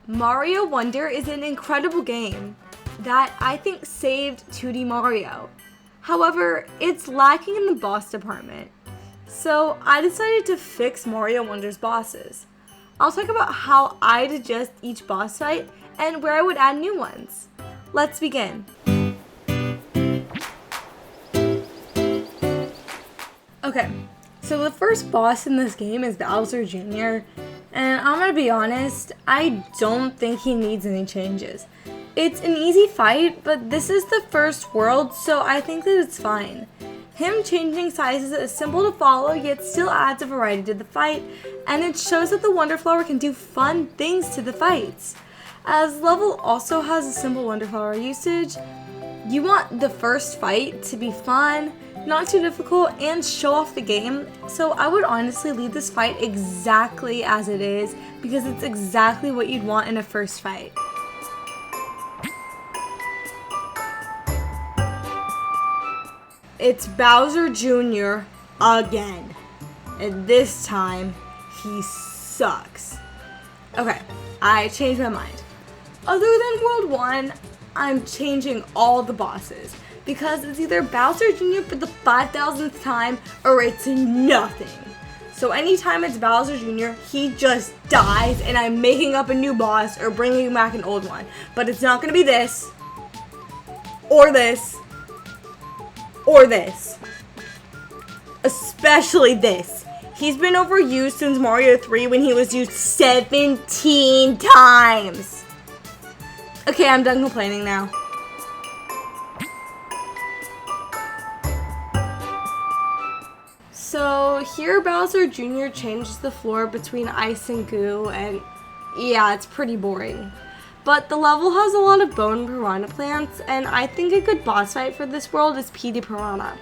Mario Wonder is an incredible game that I think saved 2D Mario. However, it's lacking in the boss department. So I decided to fix Mario Wonder's bosses. I'll talk about how I'd adjust each boss fight and where I would add new ones. Let's begin. Okay, so the first boss in this game is Bowser Jr. And I'm gonna be honest, I don't think he needs any changes. It's an easy fight, but this is the first world, so I think that it's fine. Him changing sizes is simple to follow, yet still adds a variety to the fight, and it shows that the Wonder Flower can do fun things to the fights. As level also has a simple Wonder Flower usage, you want the first fight to be fun, not too difficult, and show off the game, so I would honestly leave this fight exactly as it is, because it's exactly what you'd want in a first fight. It's Bowser Jr. again, and this time, he sucks. Okay, I changed my mind. Other than World 1, I'm changing all the bosses, because it's either Bowser Jr. for the 5,000th time, or it's nothing. So anytime it's Bowser Jr., he just dies, and I'm making up a new boss, or bringing back an old one. But it's not gonna be this, or this, or this. Especially this. He's been overused since Mario 3 when he was used 17 times. Okay, I'm done complaining now. So here Bowser Jr. changes the floor between ice and goo, and yeah, it's pretty boring. But the level has a lot of bone piranha plants, and I think a good boss fight for this world is Petey Piranha.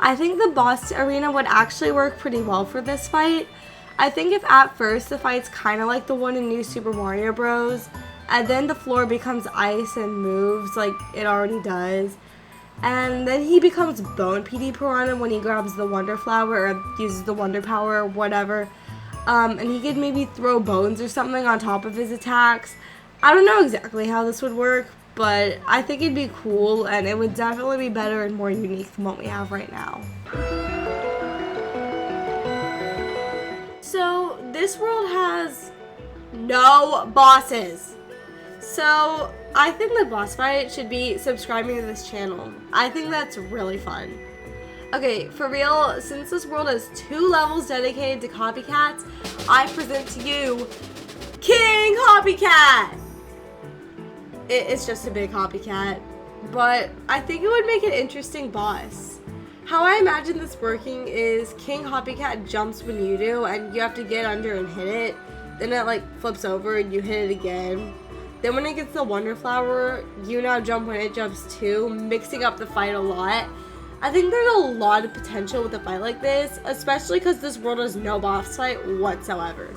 I think the boss arena would actually work pretty well for this fight. I think if at first the fight's kind of like the one in New Super Mario Bros., and then the floor becomes ice and moves like it already does, and then he becomes Bone Petey Piranha when he grabs the Wonder Flower or uses the Wonder Power or whatever, and he could maybe throw bones or something on top of his attacks. I don't know exactly how this would work, but I think it'd be cool, and it would definitely be better and more unique than what we have right now. So this world has no bosses. So I think the boss fight should be subscribing to this channel. I think that's really fun. Okay, for real, since this world has 2 levels dedicated to copycats, I present to you King Copycat! It's just a big copycat, but I think it would make an interesting boss. How I imagine this working is King Copycat jumps when you do, and you have to get under and hit it. Then it like flips over and you hit it again. Then when it gets the Wonder Flower, you now jump when it jumps too, mixing up the fight a lot. I think there's a lot of potential with a fight like this, especially because this world has no boss fight whatsoever.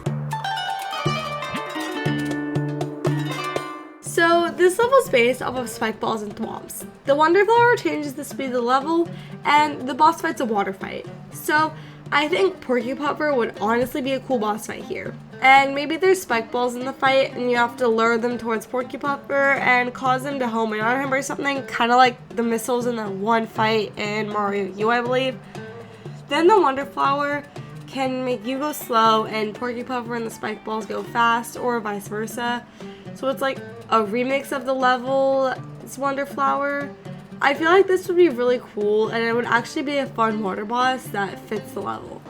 So this level is based off of spike balls and thwomps. The Wonder Flower changes the speed of the level, and the boss fight's a water fight. So I think Porky Puffer would honestly be a cool boss fight here. And maybe there's spike balls in the fight, and you have to lure them towards Porky Puffer and cause them to home in on him or something, kind of like the missiles in the one fight in Mario U, I believe. Then the Wonder Flower can make you go slow, and Porky Puffer and the spike balls go fast, or vice versa. So it's like a remix of the level, it's Wonder Flower. I feel like this would be really cool, and it would actually be a fun water boss that fits the level.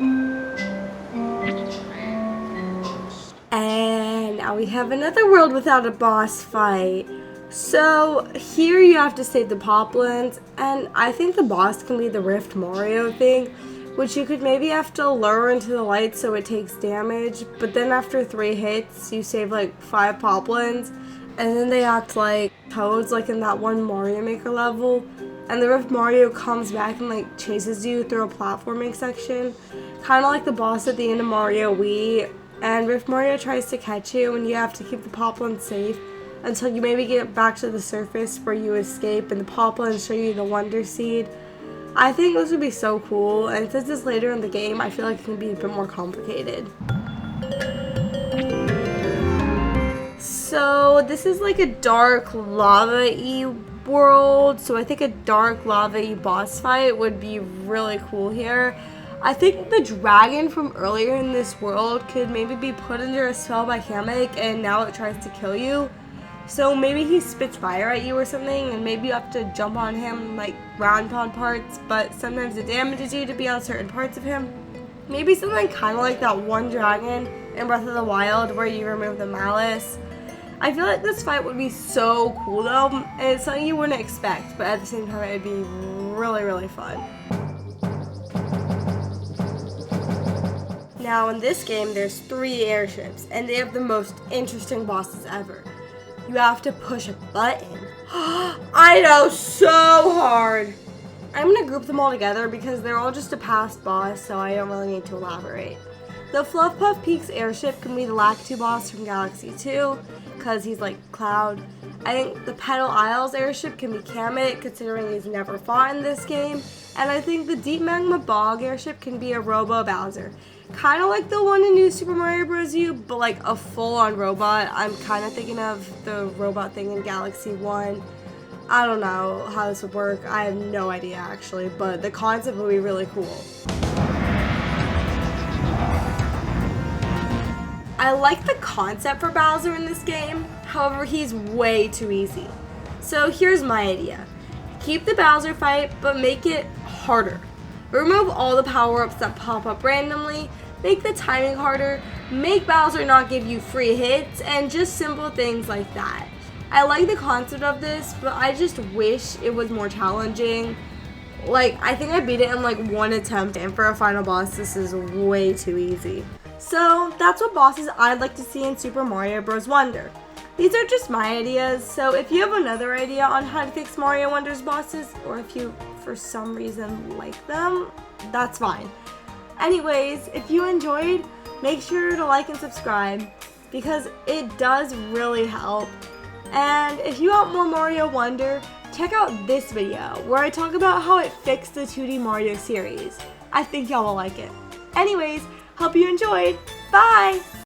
And now we have another world without a boss fight. So here you have to save the Poplins, and I think the boss can be the Rift Mario thing, which you could maybe have to lure into the light so it takes damage, but then after 3 hits, you save like 5 Poplins, and then they act like toads like in that one Mario Maker level, and the Rift Mario comes back and like chases you through a platforming section, kind of like the boss at the end of Mario Wii, and Rift Mario tries to catch you and you have to keep the Poplins safe until you maybe get back to the surface where you escape and the Poplins show you the Wonder Seed. I think this would be so cool, and since it's later in the game, I feel like it can be a bit more complicated. So this is like a dark lava-y world, so I think a dark lava-y boss fight would be really cool here. I think the dragon from earlier in this world could maybe be put under a spell by Kamek, and now it tries to kill you. So maybe he spits fire at you or something, and maybe you have to jump on him like round pound parts, but sometimes it damages you to be on certain parts of him. Maybe something kind of like that one dragon in Breath of the Wild where you remove the malice. I feel like this fight would be so cool though, and it's something you wouldn't expect, but at the same time it'd be really, really fun. Now in this game there's 3 airships, and they have the most interesting bosses ever. You have to push a button. I know, so hard. I'm gonna group them all together because they're all just a past boss, so I don't really need to elaborate. The Fluff-Puff Peaks airship can be the Lactu boss from Galaxy 2, because he's like Cloud. I think the Petal Isles airship can be Kamek, considering he's never fought in this game. And I think the Deep Magma Bog airship can be a Robo Bowser. Kind of like the one in New Super Mario Bros. U, but like a full-on robot. I'm kind of thinking of the robot thing in Galaxy 1. I don't know how this would work. I have no idea actually, but the concept would be really cool. I like the concept for Bowser in this game, however he's way too easy. So here's my idea. Keep the Bowser fight, but make it harder. Remove all the power-ups that pop up randomly, make the timing harder, make Bowser not give you free hits, and just simple things like that. I like the concept of this, but I just wish it was more challenging. Like, I think I beat it in like 1 attempt, and for a final boss, this is way too easy. So that's what bosses I'd like to see in Super Mario Bros. Wonder. These are just my ideas, so if you have another idea on how to fix Mario Wonder's bosses, or if you, for some reason, like them, that's fine. Anyways, if you enjoyed, make sure to like and subscribe, because it does really help. And if you want more Mario Wonder, check out this video, where I talk about how it fixed the 2D Mario series. I think y'all will like it. Anyways, hope you enjoyed. Bye!